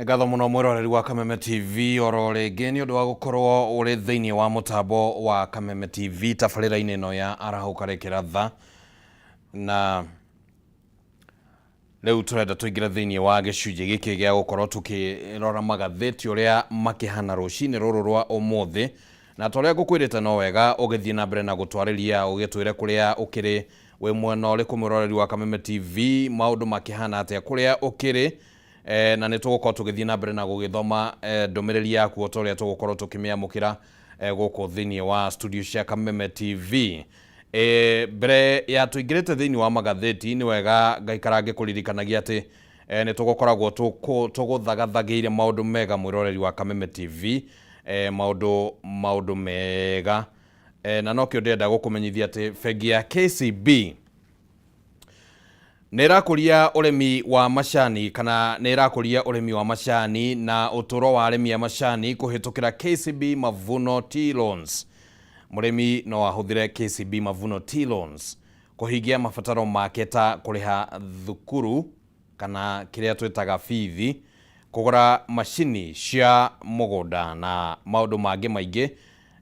Ngatho muno mwiroreri wa Kameme TV oro ringi ni undu wa gukorwo uri thiini wa mutambo wa Kameme TV tabarira-ini ino ya arahuka rekeratha na riu turenda tuingira thiini wa gicunji giki gia gukorwo tukirora magatheti uria makihana rucini ruru rwa umuthi na toria ngukwirite no wega ugithie na mbere na gutwariria ugitwire kuria ukiri we mwena uri kumuroreri wa Kameme TV maundu makihana atia kuria ukiri na nä tå gå korwo tå gä thiä na mbere na gå gä thoma ndå mä rä ri yaku o ta å rä a tå gå korwo tå kä mä amå kä ra gå kå thä-inä wa studio cia Kameme TV. Mbere ya tå ingä rä te thä-inä wa magatheti nä wega ngaikara ngä kå ririkanagia atä nä tå gå koragwo tå gå thagathagä ire maå ndå mega mwä roreri wa Kameme TV, maå ndå mega na no kä o ndärenda gå kå menyithia atä bengi ya KCB nä ĩrakũria ũrĩmi wa macani kana nä ĩrakũria ũrĩmi wa macani na ũtũro wa arĩmi a macani kũhĩtũkĩra KCB Mavuno Tea Loans. Mũrĩmi no ahũthĩre KCB Mavuno Tea Loans kũhingia mabataro make ta kũrĩha thukuru kana kĩrĩa twĩtaga bithi, kũgũra macini cia mũgũnda na maũndũ mangĩ maingĩ,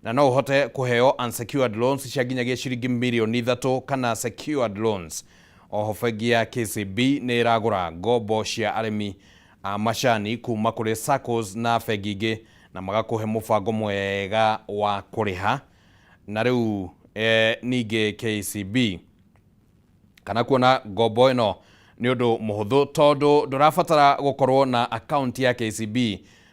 na no ũhote kũheo unsecured loans cia nginyagia ciringi mirioni 3 kana secured loans. Oho bengi ya KCB nä ĩragũra ngombo cia arĩmi a macani kuma kũrĩ SACCOs na bengi ingĩ na magakũhe mũbango mwega wa kũrĩha. Na rĩu ningĩ KCB kana kuona ngombo ĩno nĩ ũndũ mũhũthũ tondũ ndũrabatara gũkorwo na account ya KCB,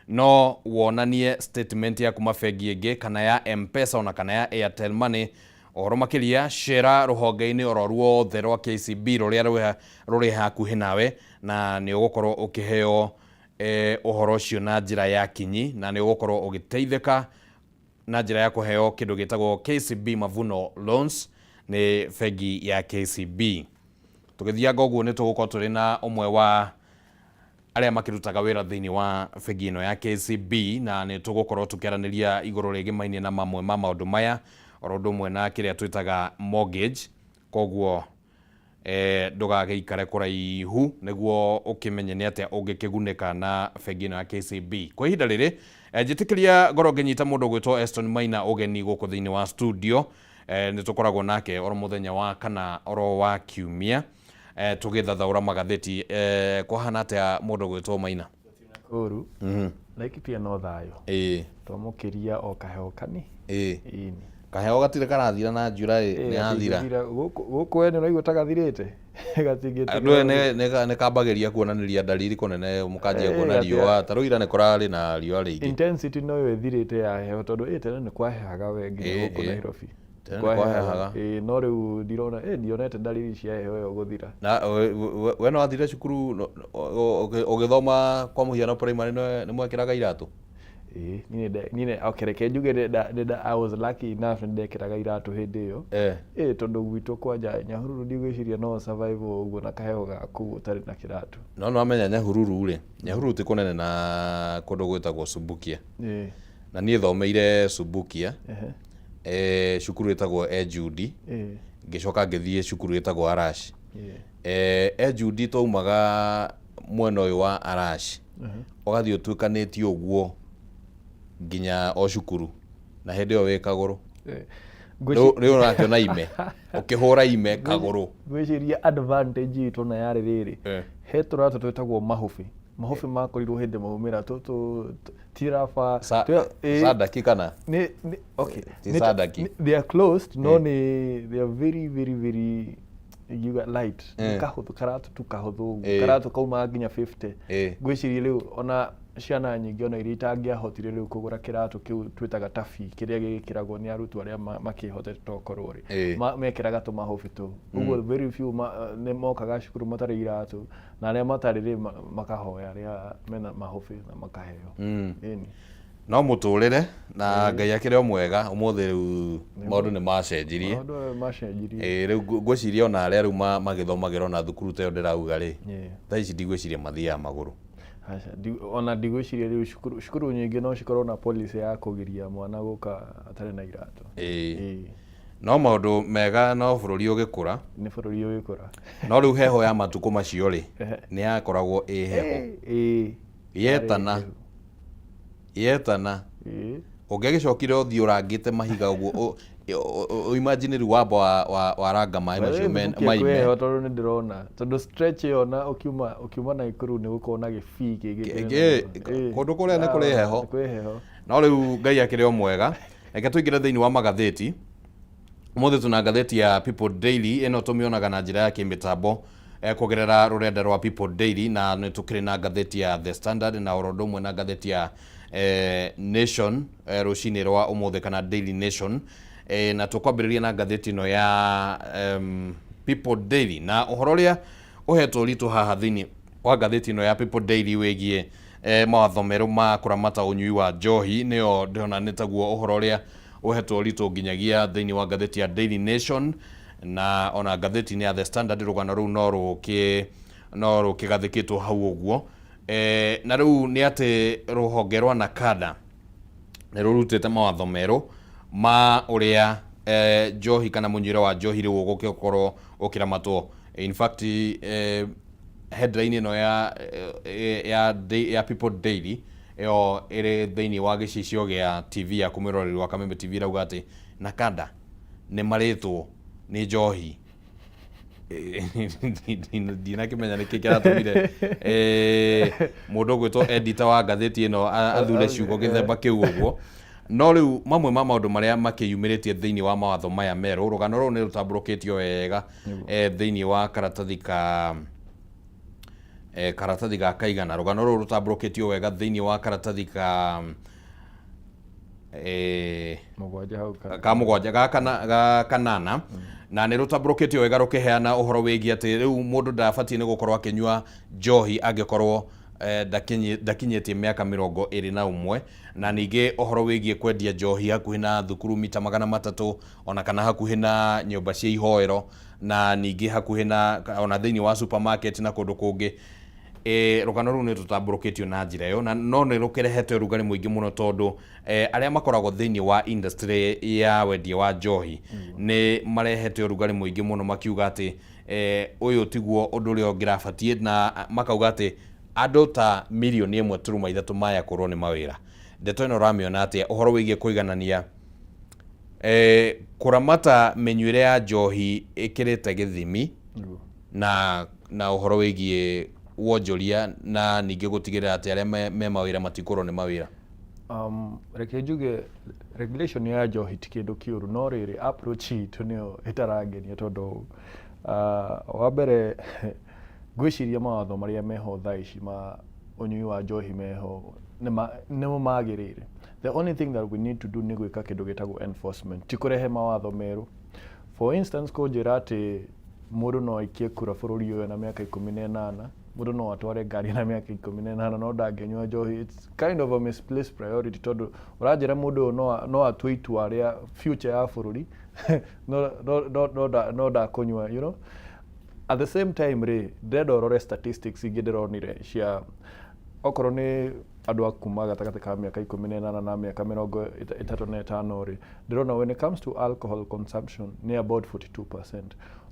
no wonanie statement ya kuma bengi ĩngĩ kana ya M-Pesa ona kana ya Airtel Money. Oro makiria share ruhonge-ini oro ruothe rwa KCB ruria ruri hakuhi nawe na ni ugukorwo ukiheo uhoro ucio na njira ya kinyi na ni ugukorwo ugiteithika na njira ya kuheo kindu gitagwo KCB Mavuno Loans ni bengi ya KCB. Tugithianga uguo ni tugukorwo turi na umwe wa aria makirutaga wira thiini wa bengi ino ya KCB na ni tugukorwo tukiaraniria iguru rigi mainie na mamwe ma maundu maya oro ndå mwe na kä rä a twä taga mortgage. Koguo ndågagäikare kå raihu nä guo å kä menye nä atä å ngä kä gunä ka na bengi ino ya KCB. Kwa ihinda rä rä njä tä kä ria ngoro ngä nyita må ndå gwä two Eston Maina å geni gå kå thä-inä wa studio. Nä tå koragwo nake oro må thenya wa kana oro wa kiumia tå gä thathaå ra magatheti. Kwahana atä a må ndå gwä two Maina? Kuru na ikipia no thayo twamå kä ria o kaheo kani kaheo gatire karathira na njura nä yathira gå we nä å raigua ta gathirä te nä kambagä ria kuonanä ria ndariri kå nene må kanjia kuona riåa ta rå ira nä kå rarä na riåa rä ingä. Intensity no yo ĩthirĩte ya heho tondũ tene nĩ kwahehaga we nginya gũkũ Nairobi kwahehaga no rĩu ndirona ndionete ndariri cia heho ĩyo gũthira. Na we no wathire cukuru ũgĩthoma kwa mũhiano primary nĩ mwekĩraga iratũ? Nine okereke njuge I was lucky enough ndekeraga iratu hindi yo tondu gwitu kwanja Nyahururu ndigwiciria no survive uguo na kaheo gaku utari na kiratu. No amenya Nyahururu ri Nyahururu ti kunene na kundu gwitagwo Subukia na nie thomeire Subukia cukuru itagwo Ejudi ngicoka ngithie cukuru itagwo Arashi. Ejudi twaumaga mwena uyu wa Arashi ugathie utwikanĩtie ũguo nginya o cukuru na hĩndĩ ĩyo wĩ Kagũrũ rĩu ũrakĩona ime ũkĩhũra ime Kagũrũ. Ngwĩciria advantage itũ na yarĩ rĩrĩ he tũratũ twĩtagwo mahubi makorirwo hĩndĩ maumĩra tũtũ tirafa Sadaki kana ti Sadaki, they are closed no they are very very very you got light kahũthũ karatũ tu kahũthũ karatũ kauma nginya 50. Ngwĩciria rĩu ona ciana nyingĩ ona iria itangĩahotire rĩu kũgũra kĩratũ kĩu twĩtaga tabi kĩrĩa gĩkĩragwo nĩ arutwo arĩa makĩhotete tokorwo rĩ mekĩraga tũmahubi tũu. Ũguo very few nĩ mokaga cukuru matarĩ iratũ na arĩa matarĩ rĩ makahoya arĩa mena mahubi na makaheo. No mũtũrĩre na Ngai akĩrĩ o mwega ũmũthĩ rĩu maũndũ nĩ macenjirie. Rĩu ngwĩciria ona arĩa rĩu magĩthomagĩra ona thukuru ta ĩyo ndĩrauga rĩ thaa ici ndigwĩciria mathiaga magũrũ. Ona ndigwĩciria rĩu cukuru nyingĩ no cikorwo na policy ya kũgiria mwana gũka atarĩ na iratũ. No maũndũ mega no bũrũri ũgĩkũra nĩ bũrũri ũgĩkũra no rĩu heho ya matukũ macio rĩ nĩ yakoragwo ĩ heho yetana ũngĩgĩcokire ũthiĩ ũrangĩte mahiga ũguo imagine rĩu wamba waranga maĩ macio maime tondũ nĩ ndĩrona tondũ stretch ĩyo na ũkiuma Naikuru nĩ gũkorwo na gĩbii kũndũ kũrĩa nĩ kũrĩ heho no rĩu Ngai akĩrĩ o mwega. Reke tũingĩre thĩinĩ wa magathĩti. Ũmũthĩ tuna ngathĩti ya People Daily, ĩno tũmĩonaga na njĩra ya kĩmĩtambo kũgerera rũrenda rwa People Daily, na nĩ tũkĩrĩ na ngathĩti ya The Standard na oro ũndũ ũmwe na ngathĩti ya Nation rũcinĩ rwa ũmũthĩ kana Daily Nation. Na tũkwambĩrĩria na ngathĩti ĩno ya People Daily, na ũhoro ũrĩa ũhetwo ritũ haha thĩinĩ wa ngathĩti ĩno ya People Daily wĩgiĩ mawatho merũ ma kũramata ũnyui wa njohi nĩyo ndĩrona nĩ taguo ũhoro ũrĩa ũhetwo ritũ nginyagia thĩinĩ wa ngathĩti ya Daily Nation, na ona ngathĩti-inĩ ya The Standard rũgano rũu no rũkĩgathĩkĩtwo hau ũguo. Na rĩu nĩ atĩ rũhonge rwa NACADA nĩ rũrutĩte mawatho merũ ma ũrĩa njohi kana mũnyuĩre wa njohi rĩu ũgũkorwo ũkĩramatwo. In fact headline ĩno ya People Daily ĩyo ĩrĩ thĩinĩ wa gĩcicio gĩa TV ya kũmĩroreri wa Kameme TV rauga atĩ NACADA nĩ marĩtwo nĩ njohi. Ndinakĩmenya nĩkĩ kĩratũmire mũndũ gwĩtwo editor wa ngathĩti ĩno athure ciugo gĩthemba kĩu ũguo. No rĩu mamwe ma maũndũ marĩa makĩyumĩrĩtie thĩinĩ wa mawatho maya merũ, rũgano rũu nĩ rũtambũrũkĩtio wega thĩinĩ wa karatathi ga kaigana. Rũgano rũu rũtambũrũkĩtio wega thĩinĩ wa karatathi ka mũgwanja ga kanana, na nĩ rũtambũrũkĩtio wega rũkĩheana ũhoro wĩgiĩ atĩ rĩu mũndũ ndabatiĩ nĩ gũkorwo akĩnyua njohi angĩkorwo ndakinyĩtie mĩaka 21, na ningĩ ũhoro wĩgiĩ kwendia njohi hakuhĩ na thukuru mita 300 ona kana hakuhĩ na nyũmba cia ihoero, na ningĩ hakuhĩ na ona thĩinĩ wa supermarket na kũndũ kũngĩ. Rũgano rũu nĩ rũtambũrũkĩtio na njĩra ĩyo, na no nĩ rũkĩrehete ũrugarĩ mũingĩ mũno tondũ arĩa makoragwo thĩinĩ wa industry ya wendia wa njohi nĩ marehete ũrugarĩ mũingĩ mũno makiuga atĩ ũyũ tiguo ũndũ ũrĩa ũngĩrabatiĩ, na makauga atĩ andũ ta 1.3 maya kũrwo nĩ mawĩra. Ndeto ĩno ramĩona atĩa ũhoro wĩgiĩ kũiganania kũramata mĩnyuĩre ya njohi ĩkĩrĩte gĩthimi na ũhoro wĩgiĩ wonjoria na ningĩ gũtigĩrĩra atĩ arĩa me mawĩra matikũrwo nĩ mawĩra. Reke njuge regulation ya njohi ti kĩndũ kĩũru, no rĩrĩ approach itũ nĩyo ĩtarangenia tondũ wa mbere ngwĩciria mawatho marĩa meho thaa ici ma ũnyui wa njohi meho nĩmo magĩrĩire. The only thing that we need to do nĩ gwĩka kĩndũ gĩtagwo enforcement, ti kũrehe mawatho merũ. For instance, kũnjĩra atĩ mũndũ no aikie kura bũrũri ũyũ na mĩaka 18, mũndũ no atware ngari na mĩaka 18 no ndangĩnyua njohi. It's kind of a misplaced priority tondũ ũranjĩra mũndũ ũyũ no atue itua rĩa future ya bũrũri no ndakũnyua, you know. At the same time ndĩrenda ũrore statistics ingĩ ndĩronire cia okorwo nĩ andũ akuma gatagatĩ ka mĩaka 18 na mĩaka 35 ndĩrona when it comes to alcohol consumption nĩ about 42%.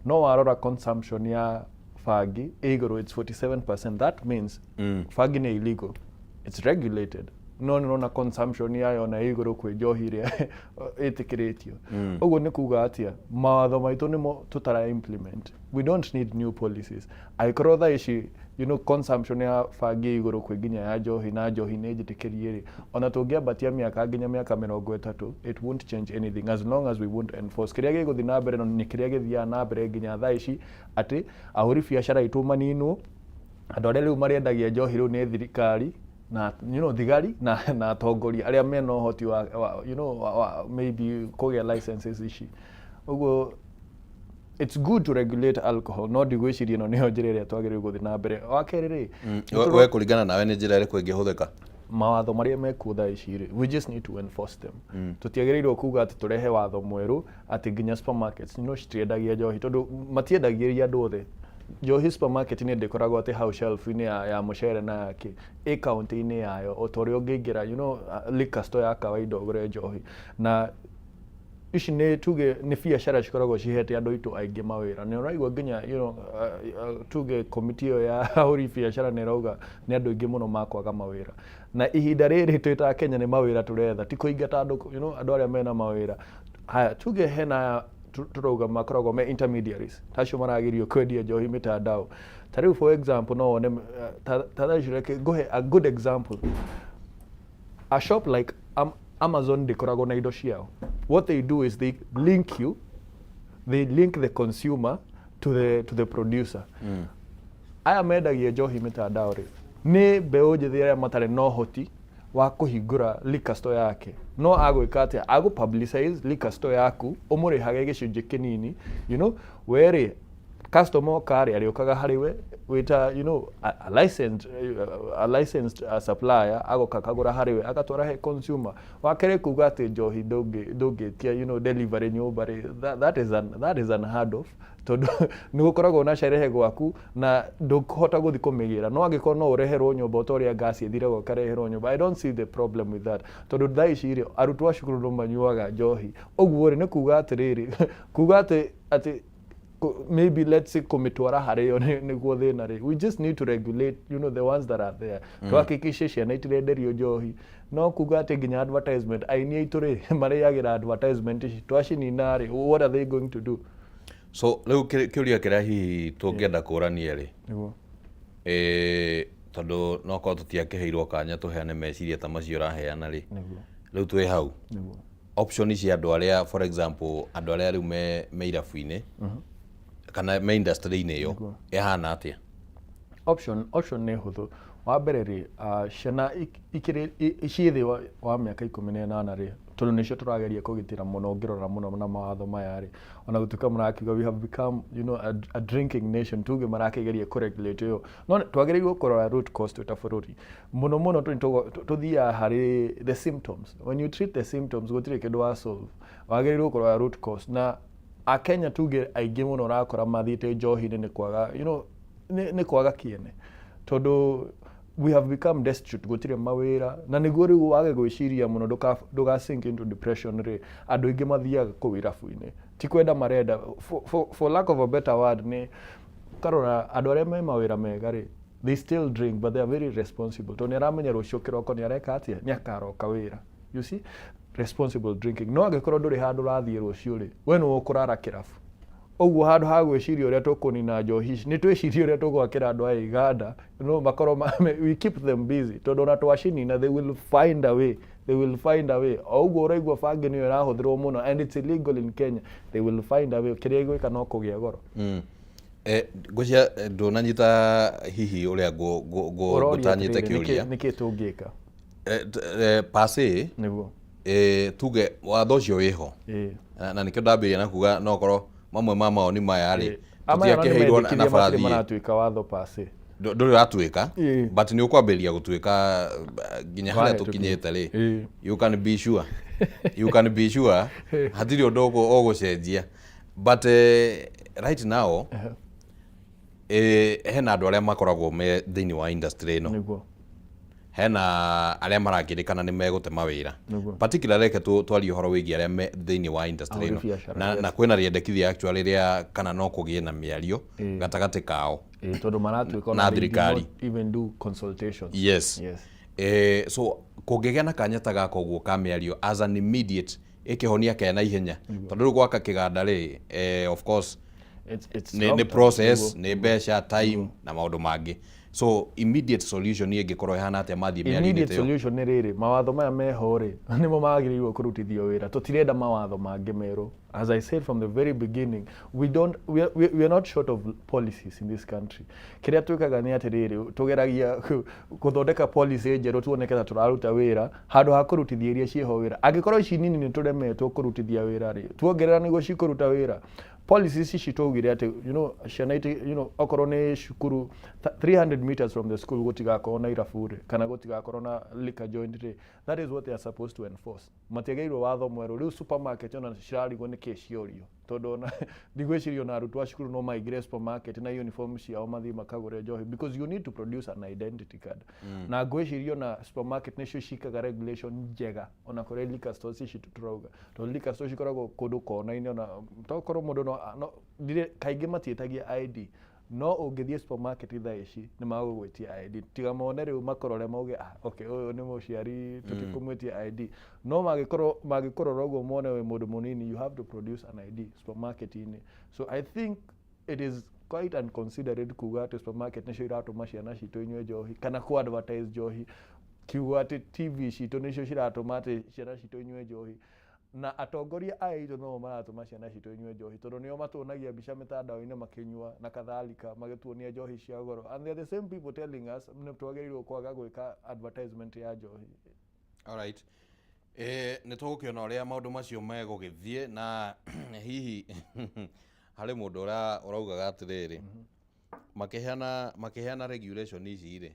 No warora consumption ya fagi igũrũ it's 47%. That means fagi nĩ illegal, it's regulated. No nĩrona consumption yayo na igũrũ kwĩ njohi ĩrĩa ĩtĩkĩrĩtio. Ũguo nĩ kuga atĩa mawatho maitũ nĩmo tũtara implement. We don't need new policies. Aikoro thaa ici consumption ya fagi igũrũ kwĩ nginya ya njohi na njohi nĩ njĩtĩkĩrie ona tũngĩambatia mĩaka nginya mĩaka 30 it won't change anything as long as we won't enforce. Kĩrĩa gĩgũthiĩ na mbere nĩ kĩrĩa gĩthiaga na mbere nginya thaa ici atĩ ahũri biacara itũ maninwo. Andũ arĩa rĩu marĩendagia njohi rĩu nĩ thirikari na thigari na atongoria arĩa mena ũhoti wa maybe kũgĩa licenses ici. Ũguo it's good to regulate alcohol, no ndigwĩciria ĩno nĩyo njĩra ĩrĩa twagĩrĩirwo gũthiĩ na mbere. Wa kerĩ we kũringana nawe nĩ njĩra ĩrĩkũ ĩngĩhũthĩka? Mawatho marĩa mekuo thaa ici we just need to enforce them. Tũtiagĩrĩirwo kuga atĩ tũrehe watho mwerũ atĩ nginya supermarkets citiendagia njohi tondũ matiendagĩria andũ othe. Njohi supermarket nĩ ndĩkoragwo atĩ hau shelf-inĩ ya mũcere na yake ĩ kaunti-inĩ yayo o ta ũrĩa ũngĩingĩra liquor store ya kawaida ũgũre njohi. Na ici nä tuge nä biacara cikoragwo cihete andå aitå aingä mawä nä å raigua nginya tuge komiti ä yo ya ahå biacara nä rauga nä andå aingä må no makwaga mawä ra na ihinda rä rä twä ta Kenya nä mawä ra tå retha ti kå ingata andå andå arä a mena mawä ra haya tuge hena tå rauga makoragwo me intermediaries tacio maragerio kwendia njohi mä tandao ta rä u for example no one tathaicireke ngå a good example a shop like Amazon ndikoragwo na indo ciao. What they do is they link the consumer to the producer. Aya mendagia njohi mitandao ri ni mbeu njithi aria matare no hoti wa kuhingura liquor store yake no agwika atia agu publicize liquor store yaku umurihage gicunji kinini weri customer kari ariokaga hariwe wita a licensed supplier agoka kagura hariwe agatwara he consumer wakere kuga ati njohi ndungitia delivery nyumba ri that is unheard of tondu ni gukoragwo na sherehe gwaku na ndukuhota guthi kumigira no angikorwo no ureherwo nyumba utoria gas ithiragwo kareherwo nyumba. I don't see the problem with that tondu thaici ri arutwo a cukuru no manyuaga njohi uguo ri ni kuga atiriri kuga ati maybe let's say kumitwara hariyo niguo thina ri we just need to regulate the ones that are there twakikishe ciana itirenderio njohi no kuga ati nginya advertisement aini aitu ri mariagira advertisement ici twacinina ri what are they going to do? So riu kiuria kiria hihi tungienda kurania ri tondu no korwo tutiakiheirwo kanya tuheane meciria ta macio raheana ri riu twi hau option cia andu aria for example andu aria riu me irabu-ini kana me industry-inĩ ĩyo ĩhana atĩa? Option nĩ hũthũ. Wa mbere rĩ ciana ciĩ thĩ wa mĩaka 18 rĩ tondũ nĩcio tũrageria kũgitĩra mũno ngĩrora mũno na mawatho maya rĩ ona gũtuĩka mũrakiuga we have become a drinking nation tuge marakĩgeria kũregulate ĩyo no twagĩrĩirwo kũrora root cause ta bũrũri mũno mũno tũthiaga harĩ the symptoms. When you treat the symptoms gũtirĩ kĩndũ wa solve wagĩrĩirwo kũrora root cause na a Kenya tuge aingĩ mũno rakora mathiĩte njohi-inĩ nĩ kwaga nĩ kwaga kĩene tondu we have become destitute gũtirĩ mawĩra na nĩguo rĩu wage gwĩciria mũno ndũga sink into depression rĩ andũ aingĩ mathiaga kũu irabu-inĩ ti kwenda marenda for lack of a better word nĩ karora andũ arĩa me mawĩra mega rĩ they still drink but they are very responsible tondu nĩaramenya rũciũ kĩroko nĩareka atĩa nĩakaroka wĩra you see responsible drinking no angĩkorwo ndũrĩ handũ rathiĩ rũciũ rĩ we nĩ ũkũrara kĩrabu ũguo handũ ha gwĩciria ũrĩa tũkũnina njohi nĩ twĩcirie ũrĩa tũgwakĩra andũ a Uganda makorwo we keep them busy tondu ona twacinina they will find a way o ũguo ũraigua bangi nĩyo ĩrahũthĩrwo mũno and it's illegal in Kenya they will find a way kĩrĩa gwĩka no kũgĩa goro. Ngũcia ndũnanyita hihi ũrĩa ngũtanyĩte kĩũria nĩkĩ tũngĩka pase nĩguo tuge watho ũcio wĩho na nĩkĩo ndambĩrĩria na kuga no korwo mamwe ma maoni maya rĩ tũtiakĩheirwo nabathi maratuĩka watho pase ndũrĩ ratuĩka but nĩ ũkwambĩrĩria gũtuĩka nginya harĩa tũkinyĩte rĩ you can be sure hatirĩ ũndũ ũgũcenjia but right now hena andũ arĩa makoragwo me thĩinĩ wa industry ĩno hena arĩa marakĩrĩkana nĩ megũte mawĩra particularly reke twarie ũhoro wĩgiĩ arĩa me thĩinĩ wa industry ĩno na kwĩna rĩendekithia actually rĩrĩa kana no kũgĩe na mĩario gatagatĩ kao tondũ maratuĩka na thirikari even do consultations. Yes. So kũngĩgĩa na kanya ta gaka ũguo ka mĩario as an immediate ĩkĩhonia kĩa na ihenya tondũ rĩu gwaka kĩganda rĩ of course nĩ process nĩ mbeca time na maũndũ mangĩ so immediate solution nĩ ĩngĩkorwo ihana atĩa mathiĩ mĩario-inĩ immediate solution nĩ rĩrĩ mawatho maya meho rĩ nĩmo magĩrĩirwo kũrutithio wĩra tũtirenda mawatho mangĩ merũ. As I said from the very beginning we are not short of policies in this country. Kĩrĩa twĩkaga nĩ atĩrĩrĩ tũgeragia gũthondeka policy njerũ tuoneke ta tũraruta wĩra handũ ha kũrutithia iria ciĩho wĩra angĩkorwo ici nini nĩ tũremetwo kũrutithia wĩra rĩ tuongerera nĩguo cikũruta wĩra. Policies ici twaugire atĩ ciana okorwo nĩ cukuru 300 meters from the school gũtigakorwo na irabu rĩ kana gũtigakorwo na liquor joint rĩ that is what they are supposed to enforce. Matiagĩirwo watho mwerũ rĩu supermarket ona cirarigwo nĩkĩ ciorio tondu na ndigwiciria na arutwo acukuru no maigire supermarket na uniform ciao mathi makagure njohi because you need to produce an identity card na ngwiciria na supermarket nicio cikaga regulation njega ona kore liquor stores ici turauga to liquor stores cikoragwo kundu kona-ini ona tokorwo mundu no ndire kaingi matietagia ID no ungithie supermarket ithaa ici ni magugwitia ID tiga mone riu makorore mauge okay uyu ni muciari tutikumwitia ID no magikorora uguo mone we mundu munini you have to produce an ID supermarket ini so I think it is quite unconsidered kuga ati supermarket nicio iratuma ciana citu inywe njohi kana ku advertise njohi kiuga ati TV citu nicio ciratuma ati ciana citu inywe njohi na atongoria a itu no maratuma ciana citu inywe njohi tondu nio matuonagia mbica mitandao-ini makinyua na kadhalika magituonia njohi cia goro and they are the same people telling us ni twagĩrĩirwo kwaga gwika advertisement ya njohi. Alright, nĩ tũgũkĩona ũrĩa maũndũ macio megũgĩthiĩ na hihi harĩ mũndũ ũraugaga atĩrĩrĩ makĩheana regulation ici rĩ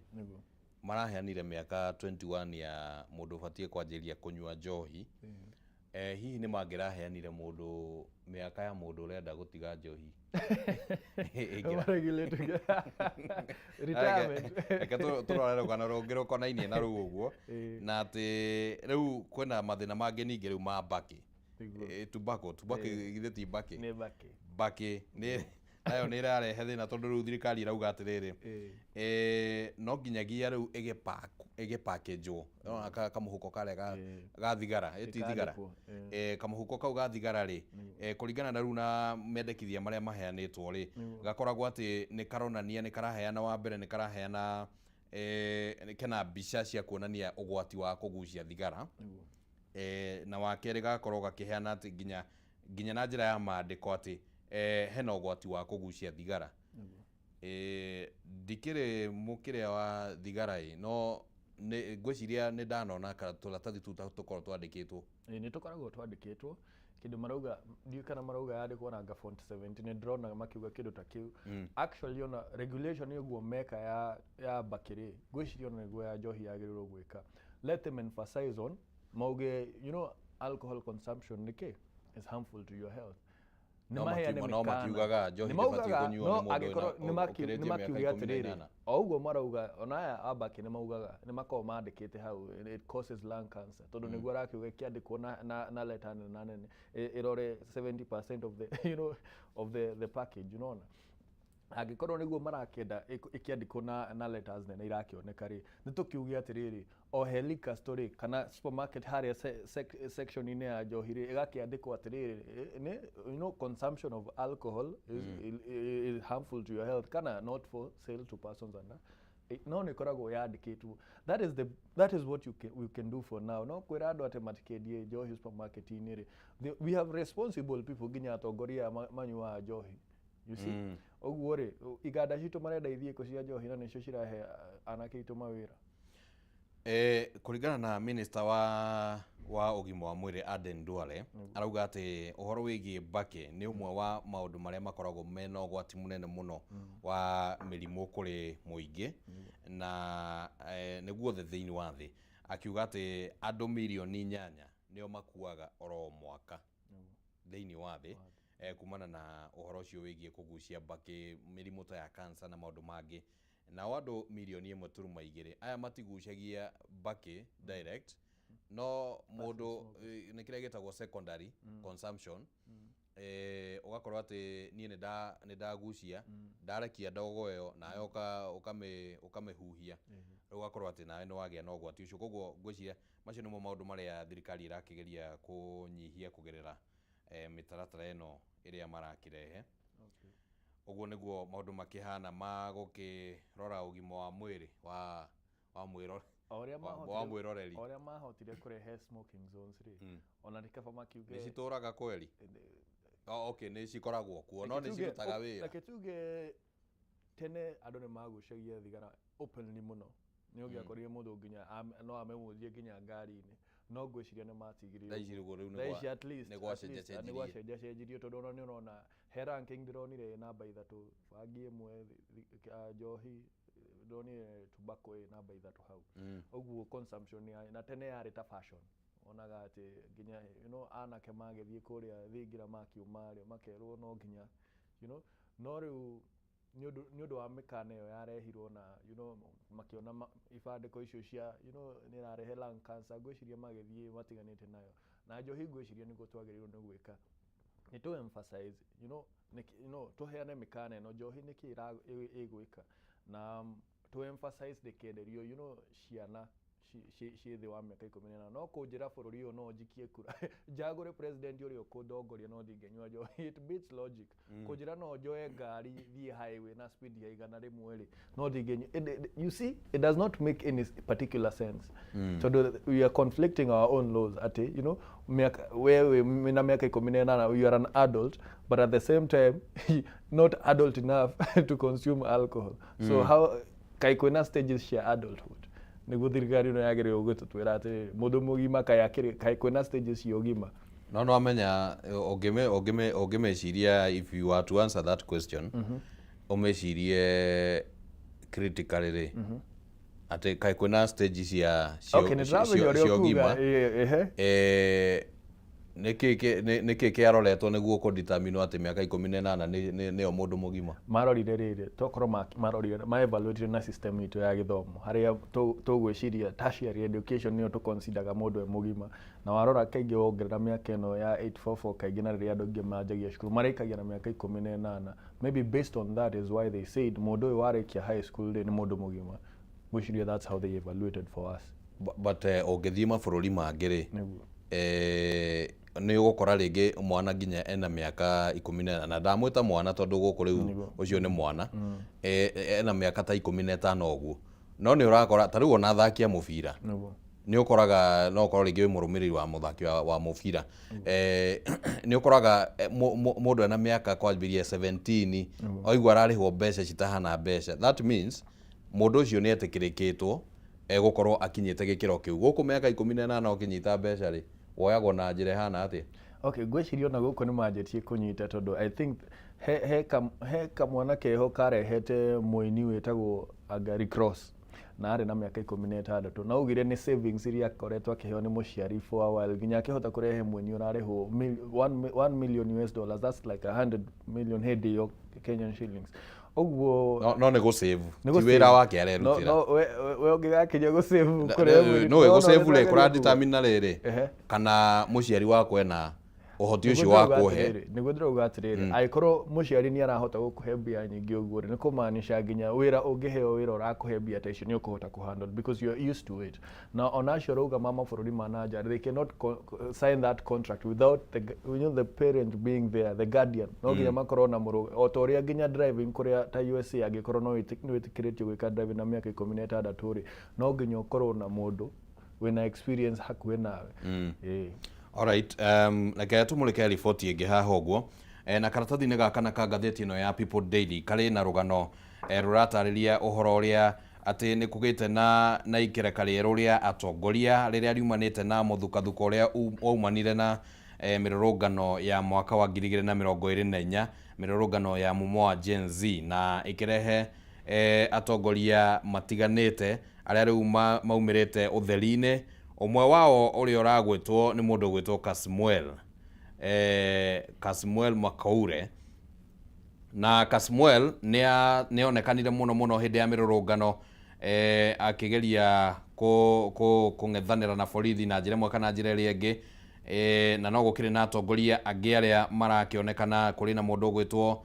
maraheanire mĩaka 21 ya mũndũ ũbatiĩ kwanjĩria kũnyua njohi hihi nĩ mangĩraheanire mũndũ mĩaka ya mũndũ ũrenda gũtiga njohi reke tũrore rũgano rũngĩ rũkonainie na rũu ũguo na atĩ rĩu kwĩna mathĩna mangĩ ningĩ rĩu ma mbakĩ tobacco githĩ ti mbakĩ nayo nĩ ĩrarehe thĩna tondũ rĩu thirikari ĩrauga atĩrĩrĩ no nginyagia rĩu ĩgĩpackagwo kamũhuko karĩa ga thigara ti thigara kamũhuko kau ga thigara rĩ kũringana na rĩu na mendekithia marĩa maheanĩtwo rĩ gakoragwo atĩ nĩ karonania nĩ karaheana wa mbere nĩ karaheana kena mbica cia kuonania ũgwati wa kũgucia thigara na wa kerĩ gakorwo gakĩheana atĩ nginya na njĩra ya maandĩko atĩ hena ũgwati wa kũgucia thigara ndikĩrĩ mũkĩrĩa wa thigara no ngwĩciria nĩ ndanona tũratathi tũu tũkorwo twandĩkĩtwo nĩ tũkoragwo twandĩkĩtwo kĩndũ marauga ndiũ kana marauga yandĩkwo na font 70 nĩ ndĩrona makiuga kĩndũ ta kĩu actually ona regulation ĩguo meka ya mbakĩrĩ ngwĩciria ona nĩguo ya njohi yagĩrĩirwo gwĩka let them emphasize on mauge you know alcohol consumption nĩkĩ is harmful to your health no makiugaga njohi ndĩbatiĩ kũnyuo nĩ mũndũ nĩ makiuga atĩrĩrĩ o ũguo marauga ona aya a mbakĩ nĩ maugaga nĩ makoragwo mandĩkĩte hau it causes lung cancer tondũ nĩguo arakiuga kĩandĩkwo na letter nene ĩrore 70% of the you know of the package unaona angĩkorwo nĩguo marakĩenda ĩkĩandĩkwo na letters nene irakĩoneka rĩ nĩ tũkiuge atĩrĩrĩ o he liquor store kana supermarket harĩa section-inĩ ya njohi rĩ ĩgakĩandĩkwo atĩrĩrĩ you know consumption of alcohol is harmful to your health kana not for sale to persons under no nĩ koragwo yandĩkĩtwo that is what we can do for now no kwĩra andũ atĩ matikendie njohi supermarket-inĩ rĩ we have responsible people nginya atongoria manyuaga njohi you see oguo rĩ iganda citũ marenda ithiĩ cia njohi na nĩcio cirahe anake itũ mawĩra kũringana na minister wa ũgima wa mwĩrĩ Aden Duale arauga atĩ ũhoro wĩgiĩ mbakĩ nĩ ũmwe wa maũndũ marĩa makoragwo mena ũgwati mũnene mũno wa mĩrimũ kũrĩ mũingĩ na nĩguo thĩinĩ wa thĩ akiuga atĩ andũ mirioni 8 nĩo makuaga oro mwaka thĩinĩ wa thĩ kumana na ũhoro ũcio wĩgiĩ kũgucia mbakĩ mĩrimũ ta ya cancer na maũndũ mangĩ na andũ mirioni 1.2 aya matigucagia mbakĩ direct no mũndũ nĩ kĩrĩa gĩtagwo secondary consumption ũgakorwo atĩ niĩ nĩ ndagucia ndarekia ndogo ĩyo nawe ũkamĩhuhia rĩu ũgakorwo atĩ nawe nĩ wagĩa na ũgwati ũcio koguo ngwĩciria macio nĩmo maũndũ marĩa thirikari ĩrakĩgeria kũnyihia kũgerera mĩtaratara ĩno ĩrĩa marakĩrehe ũguo nĩguo maũndũ makĩhana ma gũkĩrora ũgima wa mwĩrĩ wa mwĩroreri ũrĩa mahotire kũrehe smoking zones rĩ ona nĩkaba makiuge nĩ citũraga kweri okay nĩ cikoragwo kuo no nĩ cirutaga wĩra reke tuge tene andũ nĩ magucagia thigara openly mũno nĩ ũngĩakorire mũndũ nginya no amemũthie nginya ngari-inĩ no ngwĩciria nĩ matigirĩrĩirio ici at least nĩ gwacenjacenjirio tondũ ona nĩ ũrona he ranking ndĩronire namba 3 bangi ĩmwe njohi ndĩronire tobacco namba 3 hau ũguo consumption na tene yarĩ ta fashion onaga ati ginya anake magethie kuria thingira makiumario makerwo no ginya no riu ni undu wa mikana iyo yarehirwo na makiona ifandiko icio cia ni rarehe lung cancer gwiciria magethie matiganite nayo na njohi gwiciria niguo twagirirwo ni gwika ni to emphasize tuheane mikana no njohi niki igwika na to emphasize the kenderio ciana ci thi wa miaka 18 no kunjira bururi uyu no njikie kura njagure president uri ukundongoria no thingenywa njohi it beats logic kunjira no njoe ngari thie highway na speed ya 100 ri no thingenywa you see it does not make any particular sense so we are conflicting our own laws ati wewe na miaka 18 you are an adult but at the same time not adult enough to consume alcohol so how kaikwena stages cia adulthood niguo thirikari no yagereyo gututwira ati mundu mugima kai kwena stages cia ugima no amenya ogimeciria if you are to answer that question umecirie critically ati kai kwena stages cia ugima niki kiaroretwo niguo ku determine ati miaka 18 ni o mundu mugima marorire riri tokoro marorire ma evaluate na system itu ya githomo haria tugwiciria tertiary education ni to consider mundu mugima na warora kaingi wongerera miaka ino ya 844 kaingi na riria andu manjagia cukuru marikagia na miaka 18 maybe based on that is why they said mundu uyu warikia high school ni mundu mugima gwiciria that's how they evaluated for us but ogethie mabururi mangiri ni ugukora ringi mwana nginya ena miaka 18 na ndamwita mwana tondu guku riu ucio ni mwana ena miaka ta 15 uguo no ni urakora ta riu ona thakia mubira ni ukoraga no ukorwo ringi murumiriri wa muthaki wa mubira ni ukoraga mundu ena miaka kwambiria 17 oigwa ararihwo mbeca citahana mbeca that means mundu ucio ni etikirikitwo gukorwo akinyite gikiro kiu guku miaka 18 ukinyita mbeca ri woyagwo na njira hana ati okay gwicirio na guku ni manjetie kunyita tondu I think he kamwana keho karehete muini wetagwo Agari Cross na ari na miaka 16 na ugire ni savings iria akoretwo akiheo ni muciari for a while ginya akihota kurehe muini urarehwo $1 million that's like 100 million head Kenyan shillings ogwo no ne go save ti wira wake arerutira no we ongigakinya go save kure no we go save le kura determine na riri kana muciari wako ena uhoti ucio wa kuhe niguo ndirauga atiriri aikorwo muciari ni arahota gukuhe mbia nyingi uguo ni kumaanisha nginya wira ungiheo wira urakuhe mbia ta icio ni ukuhota kuhandle because you are used to it na onacio rauga mama bururi manager they cannot sign that contract without the parent being there the guardian no nginya makorwo na muru otoria nginya driving kuria ta USA agikorwo no itikiritio gwika driving na miaka 16 ri no nginya ukorwo na mundu wina experience hakuhe nawe Alright, like tumulike riboti ingi haha uguo na karatathi-ini gaka na ka ngathĩti ĩno ya People Daily kari na rugano rũratarĩria ũhoro ũrĩa atĩ nĩ kũgĩte na ikereka rĩerũ rĩa atongoria rĩrĩa riumanĩte na mũthukathuko ũrĩa waumanire na mĩrũrũngano ya mwaka wa 2024 mĩrũrũngano ya mumo wa Gen Z na ĩkĩrehe atongoria matiganĩte arĩa rĩu maumĩrĩte ũtheri-inĩ umwe wao uri uragwetwo ni mundu gwetwo Kasmuel Makaure na Kasmuel ni onekanire muno hindi ya mirurungano akigeria kung'ethanira na borithi na njira imwe kana njira iria ingi na no gukiri na atongoria angi aria marakionekana kuri na mundu gwetwo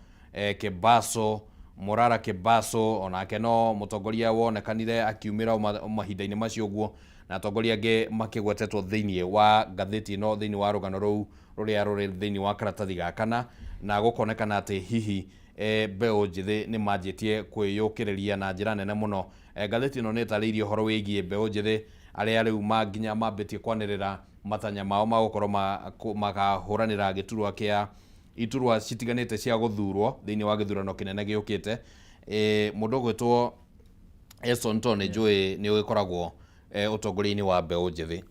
Kebaso Morara Kebaso onake no mutongoria wonekanire akiumira mahinda-ini macio guo na atongoria angi makigwetetwo thiini wa ngathĩti ĩno thiini wa rugano rũu rũrĩa rũrĩ thiini wa karatathi gakana na gukonekana ati hihi mbeũ njĩthĩ nĩ manjĩtie kwĩyũkĩrĩria na njĩra nene mũno. Ngathĩti ĩno nĩ ĩtarĩirie ũhoro wĩgiĩ mbeũ njĩthĩ arĩa rĩu manginya mambĩtie kwanĩrĩra matanya mao magũkorwo makahũranĩra gĩturwa kĩa iturwa citiganĩte cia gũthurwo thiini wa gĩthurano kĩnene gĩũkĩte. Mũndũ gwĩtwo Eston Tone njũĩ nĩ ũgĩkoragwo utongoria-inĩ wa mbeũ njĩthĩ.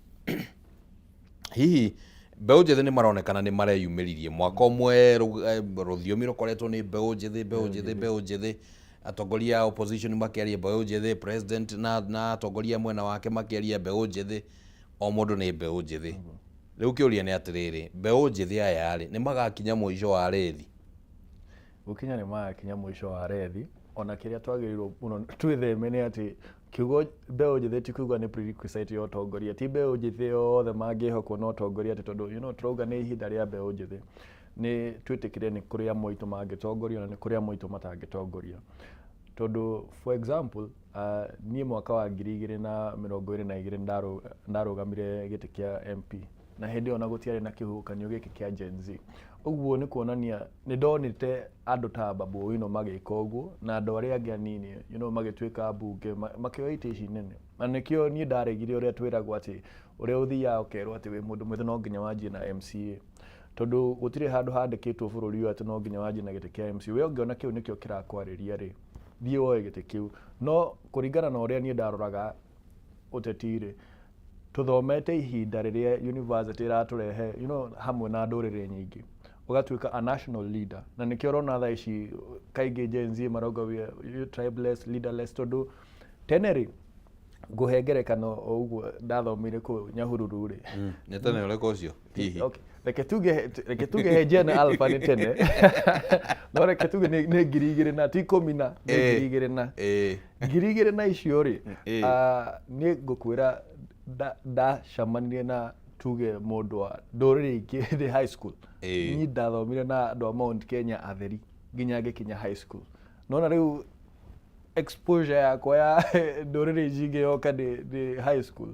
Hihi mbeũ njĩthĩ nĩ maronekana nĩ mareyumĩririe mwaka ũmwe rũthiomi rũkoretwo nĩ mbeũ njĩthĩ atongoria opposition makĩaria mbeũ njĩthĩ president na atongoria mwena wake makĩaria mbeũ njĩthĩ o mundu ni mbeu njithi riu kiuria ni atiriri mbeu njithi aya ri ni magakinya mwisho wa rethi gukinya ni magakinya mwisho wa rethi ona kiria twagirirwo muno twitheme ni ati kiugo mbeu njithi ti kuga ni prerequisite ya utongoria ti mbeu njithi yothe mangihokwo no utongoria ati tondu turauga ni ihinda ria mbeu njithi ni twitikire ni kuria moito mangitongoria na ni kuria moito matangitongoria tondu for example nie mwaka wa 2022 ndarugamire giti kia MP na hindi ona gutiari na kihukanio giki kia Gen Z uguo ni kuonania ni ndonite andu ta Babu Owino magika uguo na andu aria angi anini magituika bunge makioya ite ici nene na nikio nie ndaregire uria twiragwo ati uria uthia ukerwo ati wi mundu mwithe no nginya wanjie na MCA tondu gutire handu handikitwo bururi uyu ati no nginya wanjie na giti kia MCA we ungiona kiu nikio kirakwariria ri thie woe giti kiu no kuringana na uria nie ndaroraga utetire tuthomete ihinda riria university iraturehe hamwe na ndurire nyingi ugatuika a national leader na nikio rona tha ici kaingi Gen Z marauga we tribeless leaderless tondu teneri nguhengerekano uguo ndathomire ku Nyahururu ri ni tene ureko ucio hihi okay reke tuge he Gen Alpha ni tene no reke tuge ni ngirigire na ti 10 na ngirigire na ngirigire na icio ri ni ngukwira da shamanie na tuge mundu wa ndurire ingi the high school ni ndathomire na andu a Mount Kenya atheri nginya ngikinya high school no na riu exposure yakwa ya ndurire jingi yoka the high school